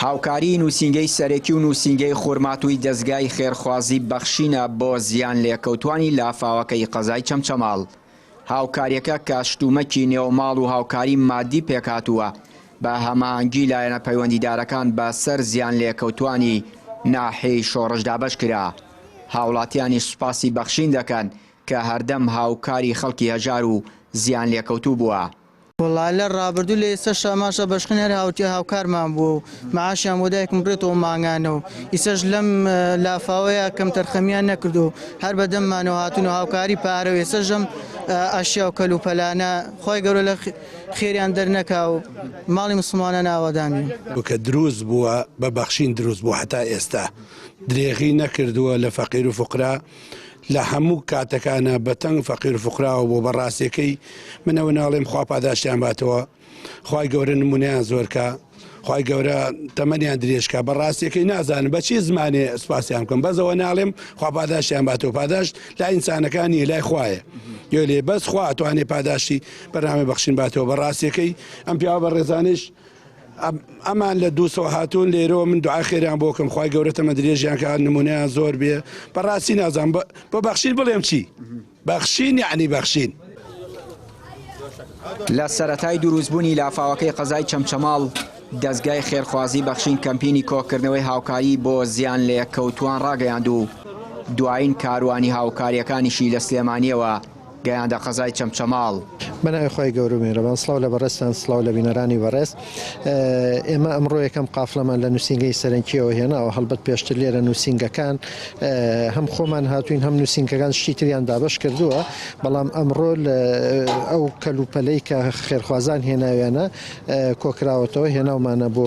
هاوکاری نووسینگەی سەرەکی و نووسینگەی خورماتووی دەستگای خێرخوازی بەخشینە بۆ زیان لێکەوتوانی لافاوەکەی قەزای چەمچەماڵ. هاوکاریەکە کە شتومەکی نێوماڵ و هاوکاری مادی پێکاتووە بە هەماهەنگی لایەنە پەیوەندیدارەکان بەسەر زیان لێکەوتوانی ناحێی شۆڕشدا بەش کرا. هاوڵاتیانی سوپاسی بەخشین دەکەن کە هەردەم هاوکاری خەڵکی هەژار و زیان لێکەوتوو بووە. والله لە ڕابردوو لە ئێستا شاماشە بەشخنیار هاوتی هاوکارمان بوو معاشیان بۆ دایکم بڕێتەوە مانگانەوە ئیسەش لەم لافاوەیە کەم تەرخەمیان نەکردو هەر بەدەممانەوە هاتون و هاوکاری پارەوە ئێسەژەم ئەشیا و کەلوپەلانە خۆی گەورە لە خێریان دەرنەکا و ماڵی مسلمانە ناوەدامی کە دروست بووە بە بەخشین دروست بوو هەتا ئێستا درێغی نەکردووە لە فەقیر و فوقرا لە هەموو کاتەکانە بەتەنگ فەقیر و فوقراوە بۆ بەڕاستیەکەی منەوە ناڵێم خوا پاداشتیان باتەوە خی گەورە نمونیان زۆرکە خی گەورە تەمەنیان درێژکە بەڕاستیەکەی نازانم بەچی زمانێ سوپاسیان بکەم بەزەوە ناڵێم خوا پاداشتیان باتەوە پاداشت لا ئینسانەکانی لای خوایە یۆ لێ بەس خوا ئەتوانێ پاداشتی بەرنامە بەخشین باتەوە بەڕاستیەکەی ئەم پیاوە بە ڕێزانش ئەمان لە دووسەوە هاتوون لێرەوە من دوعای خێریان بۆکەم خی گەورە تەمە درێژیان کە نمونیان زۆر بێ بەڕاستی نازانم بە بەخشین بڵێم چی بەخشین یعنی بەخشین. لە سەرەتای دروستبوونی لافاوەکەی قەزای چەمچەماڵ دەستگای خێرخوازی بەخشین کەمپینی کۆکردنەوەی هاوکاری بۆ زیان لێکەوتوان ڕاگەیاند و دوایین کاروانی هاوکاریەکانیشی لە سلێمانیەوە گەیاندە قەزای چەمچەماڵ. بەناوی خۆی گەورە و میهرەبان سڵاو لە بەڕێستان سڵاو لە بینەرانی بەڕێست. ئێمە ئەمڕۆ یەکەم قافلەمان لە نووسینگەی سەرەنکیەوە هێناوە هەڵبەت پێشتر لێرە نووسینگەکان هەم خۆمان هاتوین هەم نووسینگەکان شتی تریان دابش کردووە بەڵام ئەمڕۆ ئەو کەلوپەلەی کە خێرخوازان هێناویانە کۆکراوەتەوە هێناومانە بۆ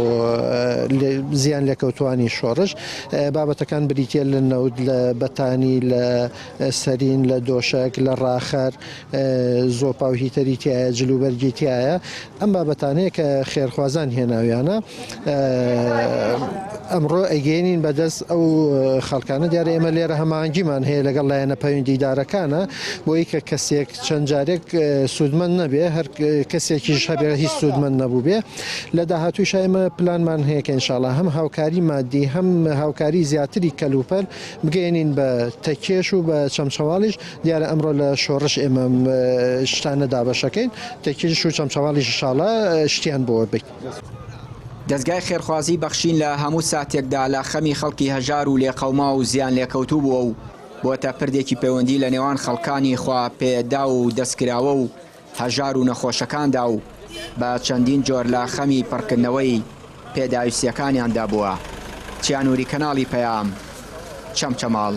زیان لێکەوتوانی شۆڕش بابەتەکان بریتە لە نەود لە بەتانی لە سەرین لە دۆشک لە ڕاخەر زۆپا و هیتەری تایە جلوبەرگی تایە ئەم بابەتانەیە کە خێرخوازان هێناویانە ئەمڕۆ ئەگەێنین بەدەست ئەو خەڵکانە دیارە ئێمە لێرە هەماهەنگیمان هەیە لەگەڵ لایەنە پەیوەندیدارەکانە بۆی کە کەسێک چەند جارێک سوودمەند نەبێ هەر کەسێکیش هەبێ هیچ سوودمەند نەبوو بێ لە داهاتووش ئێمە پلانمان هەیە کە ئینشاڵڵا هەم هاوکاری مادی هەم هاوکاری زیاتری کەلوپەل بگەێنین بە تەکێش و بە چەمچەواڵیش دیارە ئەمڕۆ لە شۆڕش ئێمە شتانە دابەشەکەین تەکیش و چەمچەواڵیش ئینشاڵڵا شتیان بۆ بێت. دەستگای خێرخوازی بەخشین لە هەموو ساتێکدا لە خەمی خەڵکی هەژار و لێقەوما و زیان لێکەوتوو بووە و بۆتە پردێکی پەیوەندی لە نێوان خەڵکانی خوا پێدا و دەستکراوە و هەژار و نەخۆشەکاندا و بە چەندین جۆر لە خەمی پڕکردنەوەی پێداویستیەکانیاندا بووە. چیانووری کەناڵی پەیام چەمچەماڵ.